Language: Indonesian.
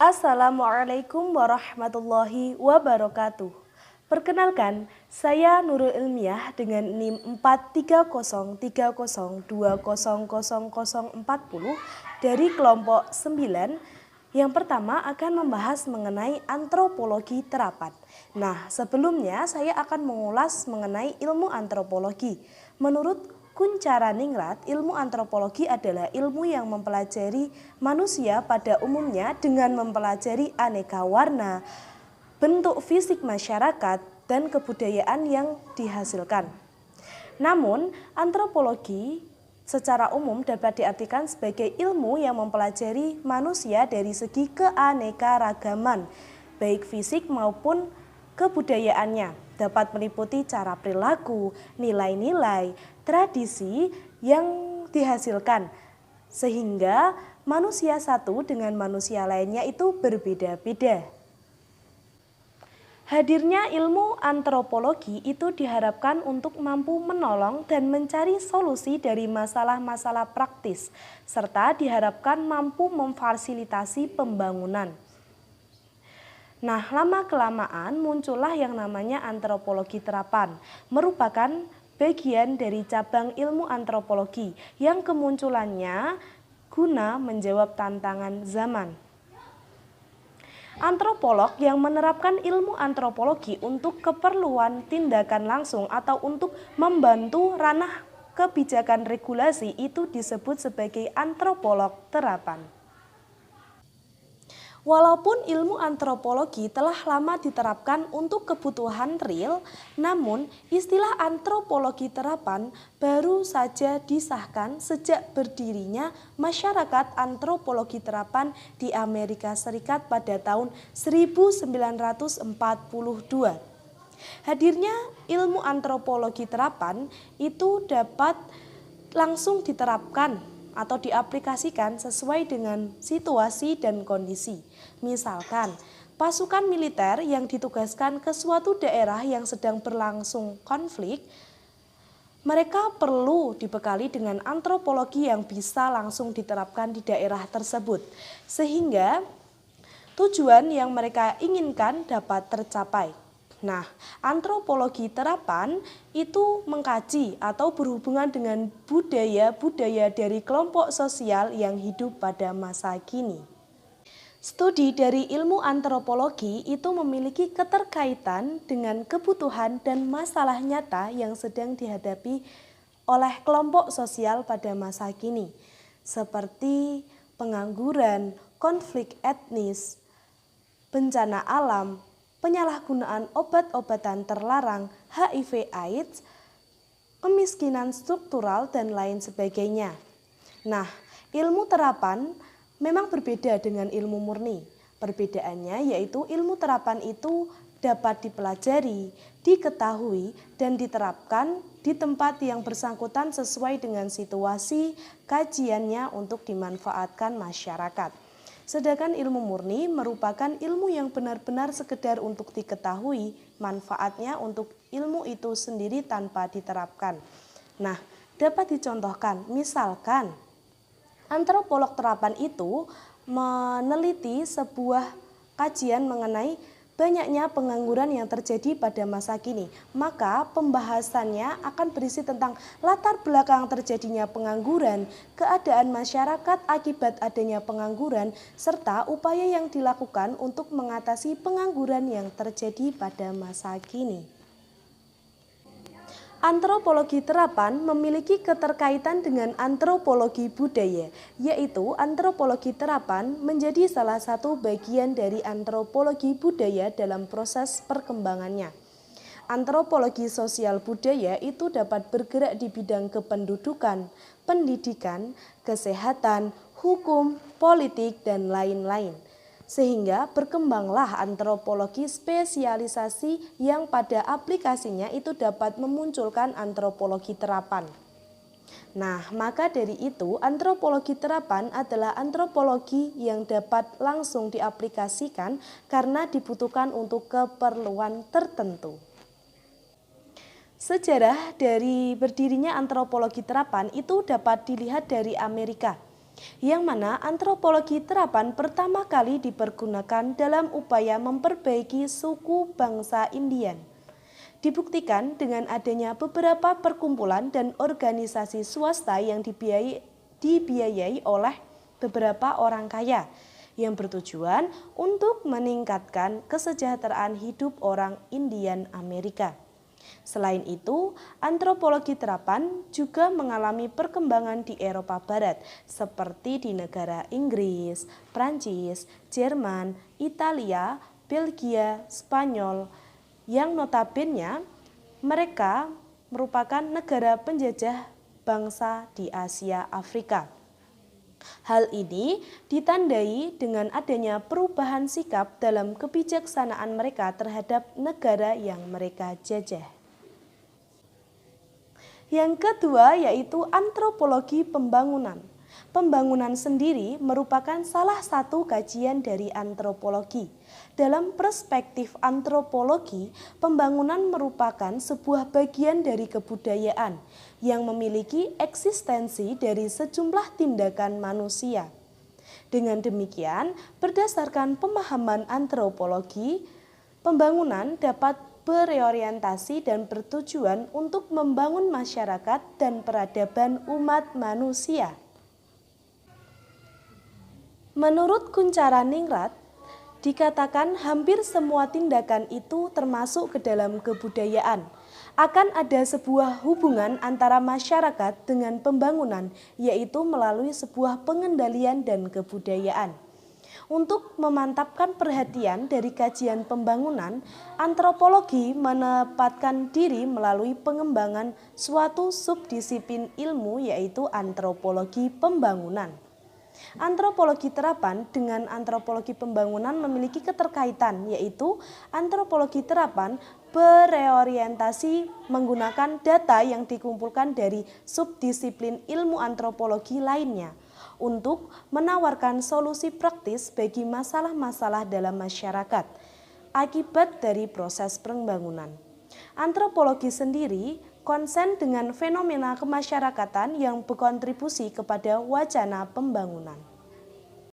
Assalamualaikum warahmatullahi wabarakatuh. Perkenalkan, saya Nurul Ilmiah dengan NIM 43030200040 dari kelompok 9. Yang pertama akan membahas mengenai antropologi terapan. Nah, sebelumnya saya akan mengulas mengenai ilmu antropologi. Menurut Kuncharaningrat, ilmu antropologi adalah ilmu yang mempelajari manusia pada umumnya dengan mempelajari aneka warna, bentuk fisik masyarakat, dan kebudayaan yang dihasilkan. Namun, antropologi secara umum dapat diartikan sebagai ilmu yang mempelajari manusia dari segi keanekaragaman, baik fisik maupun kebudayaannya. Dapat meliputi cara perilaku, nilai-nilai, tradisi yang dihasilkan, sehingga manusia satu dengan manusia lainnya itu berbeda-beda. Hadirnya ilmu antropologi itu diharapkan untuk mampu menolong dan mencari solusi dari masalah-masalah praktis, serta diharapkan mampu memfasilitasi pembangunan. Nah, lama-kelamaan muncullah yang namanya antropologi terapan, merupakan bagian dari cabang ilmu antropologi yang kemunculannya guna menjawab tantangan zaman. Antropolog yang menerapkan ilmu antropologi untuk keperluan tindakan langsung atau untuk membantu ranah kebijakan regulasi itu disebut sebagai antropolog terapan. Walaupun ilmu antropologi telah lama diterapkan untuk kebutuhan real, namun istilah antropologi terapan baru saja disahkan sejak berdirinya masyarakat antropologi terapan di Amerika Serikat pada tahun 1942. Hadirnya ilmu antropologi terapan itu dapat langsung diterapkan atau diaplikasikan sesuai dengan situasi dan kondisi. Misalkan, pasukan militer yang ditugaskan ke suatu daerah yang sedang berlangsung konflik, mereka perlu dibekali dengan antropologi yang bisa langsung diterapkan di daerah tersebut, sehingga tujuan yang mereka inginkan dapat tercapai. Nah, antropologi terapan itu mengkaji atau berhubungan dengan budaya-budaya dari kelompok sosial yang hidup pada masa kini. Studi dari ilmu antropologi itu memiliki keterkaitan dengan kebutuhan dan masalah nyata yang sedang dihadapi oleh kelompok sosial pada masa kini, seperti pengangguran, konflik etnis, bencana alam, penyalahgunaan obat-obatan terlarang, HIV/AIDS, kemiskinan struktural, dan lain sebagainya. Nah, ilmu terapan memang berbeda dengan ilmu murni. Perbedaannya yaitu ilmu terapan itu dapat dipelajari, diketahui, dan diterapkan di tempat yang bersangkutan sesuai dengan situasi kajiannya untuk dimanfaatkan masyarakat. Sedangkan ilmu murni merupakan ilmu yang benar-benar sekedar untuk diketahui manfaatnya untuk ilmu itu sendiri tanpa diterapkan. Nah, dapat dicontohkan, misalkan antropolog terapan itu meneliti sebuah kajian mengenai banyaknya pengangguran yang terjadi pada masa kini, maka pembahasannya akan berisi tentang latar belakang terjadinya pengangguran, keadaan masyarakat akibat adanya pengangguran, serta upaya yang dilakukan untuk mengatasi pengangguran yang terjadi pada masa kini. Antropologi terapan memiliki keterkaitan dengan antropologi budaya, yaitu antropologi terapan menjadi salah satu bagian dari antropologi budaya dalam proses perkembangannya. Antropologi sosial budaya itu dapat bergerak di bidang kependudukan, pendidikan, kesehatan, hukum, politik, dan lain-lain. Sehingga berkembanglah antropologi spesialisasi yang pada aplikasinya itu dapat memunculkan antropologi terapan. Nah, maka dari itu antropologi terapan adalah antropologi yang dapat langsung diaplikasikan karena dibutuhkan untuk keperluan tertentu. Sejarah dari berdirinya antropologi terapan itu dapat dilihat dari Amerika. yang mana antropologi terapan pertama kali dipergunakan dalam upaya memperbaiki suku bangsa Indian. Dibuktikan dengan adanya beberapa perkumpulan dan organisasi swasta yang dibiayai oleh beberapa orang kaya yang bertujuan untuk meningkatkan kesejahteraan hidup orang Indian Amerika. Selain itu, antropologi terapan juga mengalami perkembangan di Eropa Barat seperti di negara Inggris, Prancis, Jerman, Italia, Belgia, Spanyol, yang notabene mereka merupakan negara penjajah bangsa di Asia Afrika. Hal ini ditandai dengan adanya perubahan sikap dalam kebijaksanaan mereka terhadap negara yang mereka jajah. Yang kedua yaitu antropologi pembangunan. Pembangunan sendiri merupakan salah satu kajian dari antropologi. Dalam perspektif antropologi, pembangunan merupakan sebuah bagian dari kebudayaan yang memiliki eksistensi dari sejumlah tindakan manusia. Dengan demikian, berdasarkan pemahaman antropologi, pembangunan dapat berorientasi dan bertujuan untuk membangun masyarakat dan peradaban umat manusia. Menurut Kunchara Ningrat, dikatakan hampir semua tindakan itu termasuk ke dalam kebudayaan. Akan ada sebuah hubungan antara masyarakat dengan pembangunan, yaitu melalui sebuah pengendalian dan kebudayaan. Untuk memantapkan perhatian dari kajian pembangunan, antropologi menempatkan diri melalui pengembangan suatu subdisiplin ilmu yaitu antropologi pembangunan. Antropologi terapan dengan antropologi pembangunan memiliki keterkaitan, yaitu antropologi terapan berorientasi menggunakan data yang dikumpulkan dari subdisiplin ilmu antropologi lainnya untuk menawarkan solusi praktis bagi masalah-masalah dalam masyarakat akibat dari proses pembangunan. Antropologi sendiri konsen dengan fenomena kemasyarakatan yang berkontribusi kepada wacana pembangunan.